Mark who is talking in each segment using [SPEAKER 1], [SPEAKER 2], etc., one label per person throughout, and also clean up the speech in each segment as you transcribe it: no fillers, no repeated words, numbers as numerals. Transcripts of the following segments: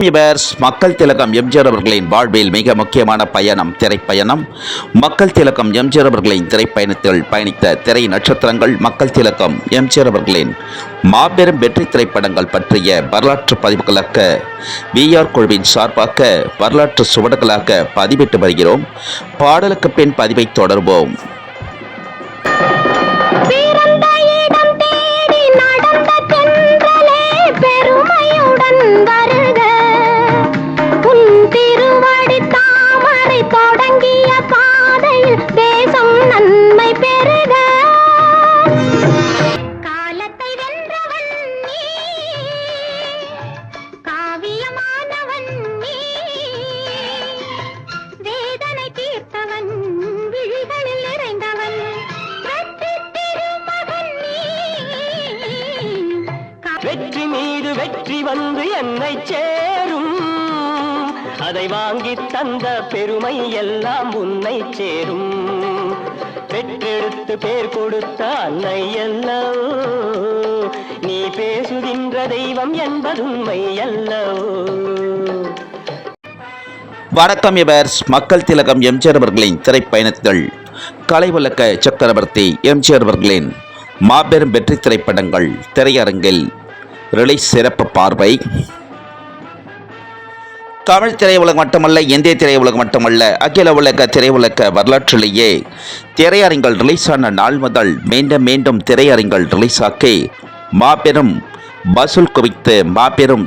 [SPEAKER 1] மக்கள் திலகம் எம்ஜிஆர் அவர்களின் வாழ்வில் மிக முக்கியமான பயணம் திரைப்பயணம். மக்கள் திலகம் எம்ஜிஆர் அவர்களின் திரைப்பயணத்தில் பயணித்த திரை நட்சத்திரங்கள், மக்கள் திலகம் எம்ஜிஆர் அவர்களின் மாபெரும் வெற்றி திரைப்படங்கள் பற்றிய வரலாற்று பதிவுகளாக விஆர் குழுவின் சார்பாக வரலாற்று சுவடுகளாக பதிவிட்டு வருகிறோம். பாடலுக்கு பின் பதிவை தொடர்வோம்.
[SPEAKER 2] வெற்றி மீது வெற்றி வந்து என்னை சேரும், அதை வாங்கி தந்த பெருமை எல்லாம் உன்னை சேரும். பெற்றெடுத்து பேர் கொடுத்த அன்னை அல்லவோ, நீ பேசுகின்ற தெய்வம் என்பதுண்மை அல்லவோ.
[SPEAKER 1] வணக்கம் விவர்ஸ். மக்கள் திலகம் எம்ஜிஆர் அவர்களின் திரைப்பயணத்தில் கலை உலக சக்கரவர்த்தி எம்ஜிஆர் அவர்களின் மாபெரும் வெற்றி திரைப்படங்கள் திரையரங்கில் ரிலீஸ் சிறப்பு பார்வை. தமிழ் திரையுலகம் மட்டுமல்ல, இந்திய திரையுலகம் மட்டுமல்ல, அகில உலக திரையுலக வரலாற்றிலேயே திரையரங்கள் ரிலீஸ் ஆன நாள் முதல் மீண்டும் மீண்டும் திரையரங்கள் ரிலீஸ் ஆக்கி மாபெரும் வசூல் குவித்து மாபெரும்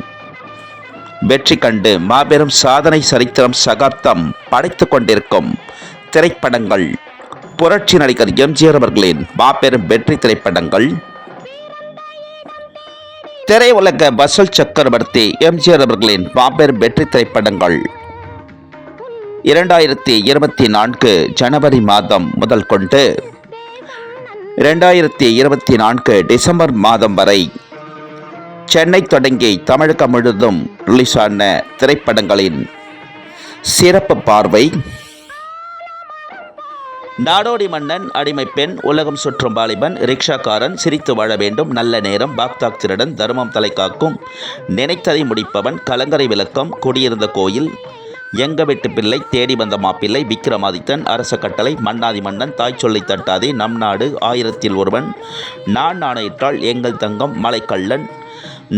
[SPEAKER 1] வெற்றி கண்டு மாபெரும் சாதனை சரித்திரம் சகாப்தம் படைத்து கொண்டிருக்கும் திரைப்படங்கள் புரட்சி நடிகர் எம்ஜிஆர் அவர்களின் மாபெரும் வெற்றி திரைப்படங்கள். திரையுலக வசூல் சக்கரவர்த்தி எம்ஜிஆர் அவர்களின் மாபெரும் வெற்றி திரைப்படங்கள் 2024 ஜனவரி மாதம் முதல் கொண்டு 2024 டிசம்பர் மாதம் வரை சென்னை தொடங்கி தமிழகம் முழுவதும் ரிலீஸ் ஆன திரைப்படங்களின் சிறப்பு பார்வை. நாடோடி மன்னன், அடிமை பெண், உலகம் சுற்றும் வாலிபன், ரிக்ஷாக்காரன், சிரித்து வாழ வேண்டும், நல்ல நேரம், பாக்தாக் திருடன், தர்மம் தலை காக்கும், நினைத்ததை முடிப்பவன், கலங்கரை விளக்கம், குடியிருந்த கோயில், எங்க வீட்டு பிள்ளை, தேடி வந்த மாப்பிள்ளை, விக்ரமாதித்தன், அரச கட்டளை, மன்னாதி மன்னன், தாய் சொல்லி தட்டாதே, நம் நாடு, ஆயிரத்தில் ஒருவன், நான் நாணயிட்டால், எங்கள் தங்கம், மலைக்கள்ளன்,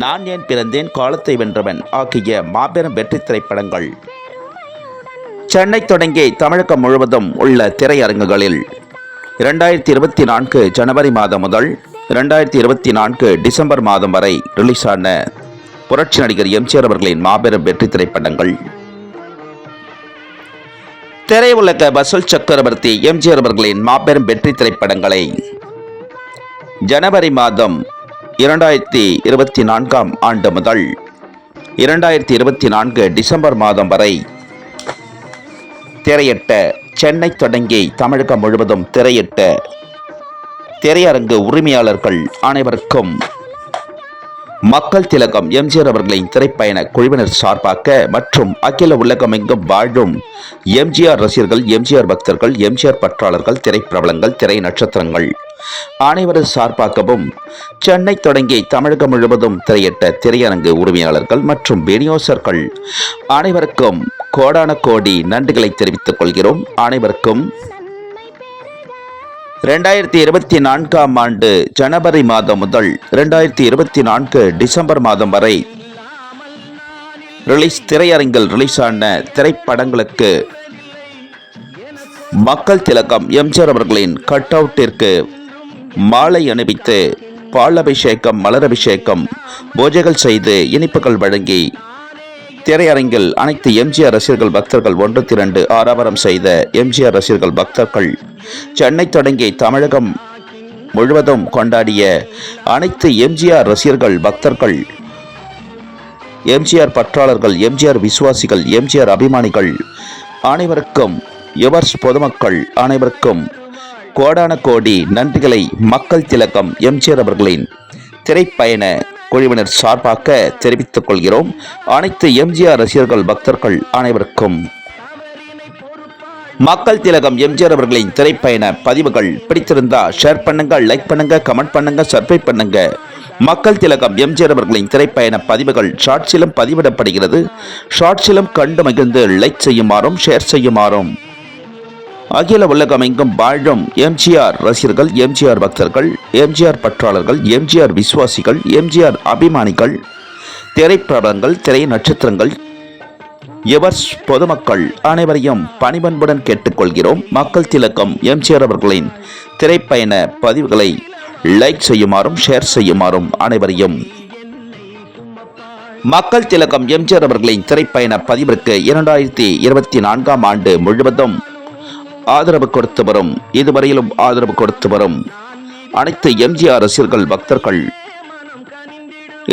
[SPEAKER 1] நான் ஏன் பிறந்தேன், காலத்தை வென்றவன் ஆகிய மாபெரும் வெற்றி திரைப்படங்கள் சென்னை தொடங்கி தமிழகம் முழுவதும் உள்ள திரையரங்குகளில் 2024 ஜனவரி மாதம் முதல் 2024 டிசம்பர் மாதம் வரை ரிலீஸ் ஆன புரட்சி நடிகர் எம்ஜிஆர் அவர்களின் மாபெரும் வெற்றி திரைப்படங்கள். திரையுலக வசூல் சக்கரவர்த்தி எம்ஜிஆர் அவர்களின் மாபெரும் வெற்றி திரைப்படங்களை ஜனவரி மாதம் 2024 ஆண்டு முதல் 2024 டிசம்பர் மாதம் வரை திரையிட்ட, சென்னை தொடங்கி தமிழகம் முழுவதும் திரையிட்ட திரையரங்கு உரிமையாளர்கள் அனைவருக்கும் மக்கள் திலகம் எம்ஜிஆர் அவர்களின் திரைப்பயண குழுவினர் சார்பாக மற்றும் அகில உலகமெங்கும் வாழும் எம்ஜிஆர் ரசிகர்கள், எம்ஜிஆர் பக்தர்கள், எம்ஜிஆர் பற்றாளர்கள், திரைப்பிரபலங்கள், திரை நட்சத்திரங்கள் அனைவரது சார்பாகவும் சென்னை தொடங்கி தமிழகம் முழுவதும் திரையிட்ட திரையரங்கு உரிமையாளர்கள் மற்றும் விநியோகர்கள் அனைவருக்கும் கோடான கோடி நன்றிகளை தெரிவித்துக் கொள்கிறோம். அனைவருக்கும் 2024 ஆண்டு ஜனவரி மாதம் முதல் 2024 டிசம்பர் மாதம் வரை திரையரங்கில் ரிலீஸ் ஆன திரைப்படங்களுக்கு மக்கள் திலகம் எம்ஜிஆர் அவர்களின் கட் அவுட்டிற்கு மாலை அணிவித்து பால் அபிஷேகம், மலர் அபிஷேகம், பூஜைகள் செய்து இனிப்புகள் வழங்கி திரையரங்கில் அனைத்து எம்ஜிஆர் ரசிகர்கள் பக்தர்கள் ஒன்று திரண்டு ஆரவாரம் செய்த எம்ஜிஆர் ரசிகர்கள் பக்தர்கள், சென்னை தொடங்கி தமிழகம் முழுவதும் கொண்டாடிய அனைத்து எம்ஜிஆர் ரசிகர்கள் பக்தர்கள், எம்ஜிஆர் பற்றாளர்கள், எம்ஜிஆர் விசுவாசிகள், எம்ஜிஆர் அபிமானிகள் அனைவருக்கும், யுவர்ஸ் பொதுமக்கள் அனைவருக்கும் கோடான கோடி நன்றிகளை மக்கள் திலகம் எம்ஜிஆர் அவர்களின் திரைப்பயண குழுவினர் சார்பாக தெரிவித்துக் கொள்கிறோம். அனைத்து எம்ஜிஆர் ரசிகர்கள் பக்தர்கள் அனைவருக்கும் மக்கள் திலகம் எம்ஜிஆர் அவர்களின் திரைப்பயண பதிவுகள் பிடித்திருந்தா ஷேர் பண்ணுங்க, லைக் பண்ணுங்க, கமெண்ட் பண்ணுங்க, சப்ஸ்கிரைப் பண்ணுங்க. மக்கள் திலகம் எம்ஜிஆர் அவர்களின் திரைப்பயண பதிவுகள் ஷார்ட்ஸிலும் பதிவிடப்படுகிறது. ஷார்ட்ஸிலும் கண்டு மகிழ்ந்து லைக் செய்யுமாறும் ஷேர் செய்யுமாறும் அகில உலகமெங்கும் வாழும் எம்ஜிஆர் ரசிகர்கள், எம்ஜிஆர் பக்தர்கள், எம்ஜிஆர் பற்றாளர்கள், எம்ஜிஆர் விசுவாசிகள், எம்ஜிஆர் அபிமானிகள், திரைப்படங்கள், திரை நட்சத்திரங்கள், எவர்ஸ் பொதுமக்கள் அனைவரையும் பணிபன்புடன் கேட்டுக்கொள்கிறோம். மக்கள் திலகம் எம்ஜிஆர் அவர்களின் திரைப்பயண பதிவுகளை லைக் செய்யுமாறும் ஷேர் செய்யுமாறும் அனைவரையும் மக்கள் திலகம் எம்ஜிஆர் அவர்களின் திரைப்பயண பதிவிற்கு 2024 ஆண்டு முழுவதும் ஆதரவு கொடுத்து வரும், இதுவரையிலும் ஆதரவு கொடுத்து வரும் அனைத்து எம்ஜிஆர் ரசிகர்கள், பக்தர்கள்,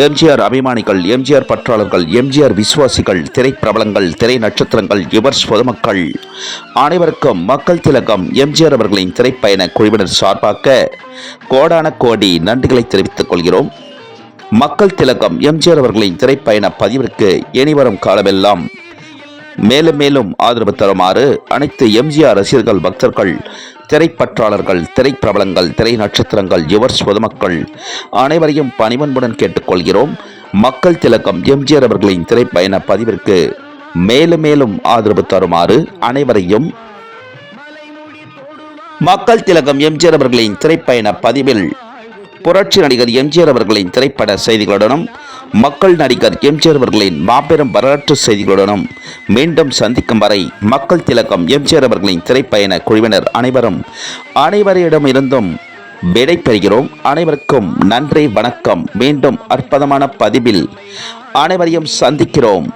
[SPEAKER 1] எம்ஜிஆர் அபிமானிகள், எம்ஜிஆர் பற்றாளர்கள், எம்ஜிஆர் விசுவாசிகள், திரைப்பிரபலங்கள், திரை நட்சத்திரங்கள், யுவர்ஸ் பொதுமக்கள் அனைவருக்கும் மக்கள் திலகம் எம்ஜிஆர் அவர்களின் திரைப்பயண குழுவினர் சார்பாக கோடான கோடி நன்றிகளை தெரிவித்துக் கொள்கிறோம். மக்கள் திலகம் எம்ஜிஆர் அவர்களின் திரைப்பயண பதிவிற்கு இனிவரும் காலமெல்லாம் மேலும் மேலும் ஆதரவு தருமாறு அனைத்து எம்ஜிஆர் ரசிகர்கள், பக்தர்கள், திரைப்பற்றாளர்கள், திரைப்பிரபலங்கள், திரை நட்சத்திரங்கள், யுவர்ஸ் பொதுமக்கள் அனைவரையும் பணிவன்புடன் கேட்டுக்கொள்கிறோம். மக்கள் திலகம் எம்ஜிஆர் அவர்களின் திரைப்பயண பதிவிற்கு மேலும் மேலும் ஆதரவு தருமாறு அனைவரையும் மக்கள் திலகம் எம்ஜிஆர் அவர்களின் திரைப்பயண பதிவில் புரட்சி நடிகர் எம்ஜிஆர் அவர்களின் திரைப்பட செய்திகளுடனும் மக்கள் நடிகர் எம்ஜிஆர் அவர்களின் மாபெரும் வரலாற்று செய்திகளுடனும் மீண்டும் சந்திக்கும் வரை மக்கள் திலகம் எம்ஜிஆர் அவர்களின் திரைப்பயண குழுவினர் அனைவரிடமிருந்தும் விடை பெறுகிறோம். அனைவருக்கும் நன்றி, வணக்கம். மீண்டும் அற்புதமான பதிவில் அனைவரையும் சந்திக்கிறோம்.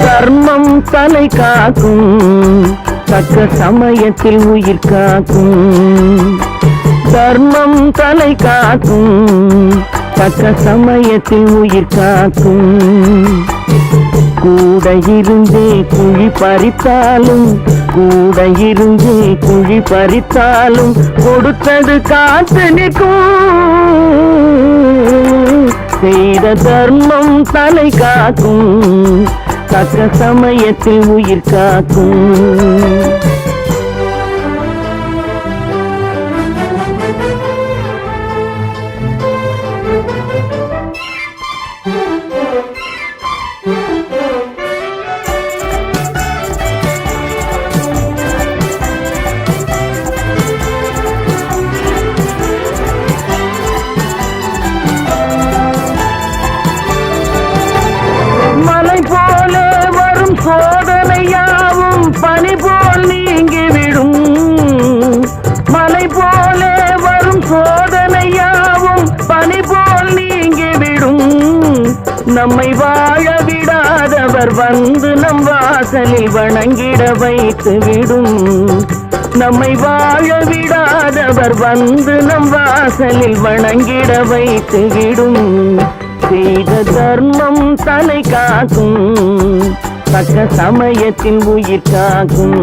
[SPEAKER 2] தர்மம் தலை காக்கும், தக்க சமயத்தில் உயிர் காக்கும். தர்மம் தலை காக்கும், தக்க சமயத்தில் உயிர் காக்கும். கூட இருந்தே குழி பறித்தாலும், கூட இருந்தே குழி பறித்தாலும் கொடுத்தது காத்து நிற்கும். செய்த தர்மம் தலை காக்கும், தக்க சமயத்தில் உயிர் காக்கும். சோதனையாவும் பனி போல் நீங்கிவிடும், மலை போலே வரும் சோதனையாவும் பனி போல் நீங்கிவிடும். நம்மை வாழ விடாதவர் வந்து நம் வாசலில் வணங்கிட வைத்து விடும். நம்மை வாழ விடாதவர் வந்து நம் வாசலில் வணங்கிட வைத்து விடும். செய்த தர்மம் தலை காக்கும், தக்க சமயத்தில் உயிர் காக்கும்.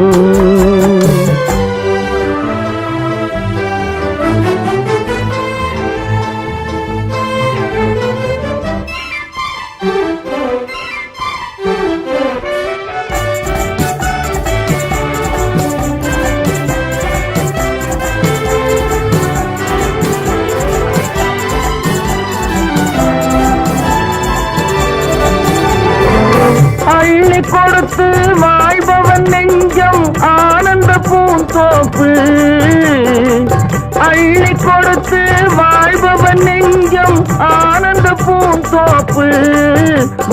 [SPEAKER 2] அள்ளி கொடுத்து வாழ்பவன் நெஞ்சம் ஆனந்த பூந்தோப்பு. அள்ளி கொடுத்து வாழ்பவன் நெஞ்சம் ஆனந்த பூந்தோப்பு.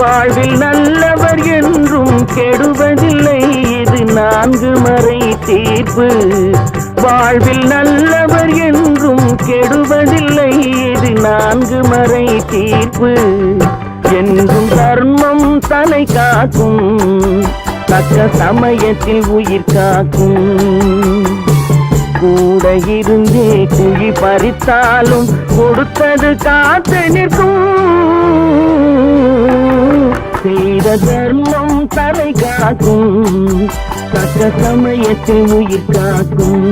[SPEAKER 2] வாழ்வில் நல்லவர் என்றும் கெடுவதில்லை, இது 4 மறை தீர்ப்பு. வாழ்வில் நல்லவர் என்றும் கெடுவதில்லை, இது 4 மறை தீர்ப்பு. என்றும் தர்மம் தலை காக்கும், தக்க சமயத்தில் உயிர் காக்கும். கூட இருந்தே குழி பறித்தாலும் கொடுத்தது காத்து நிற்கும். செய்த தர்மம் தலை காக்கும், தக்க சமயத்தில் உயிர் காக்கும்.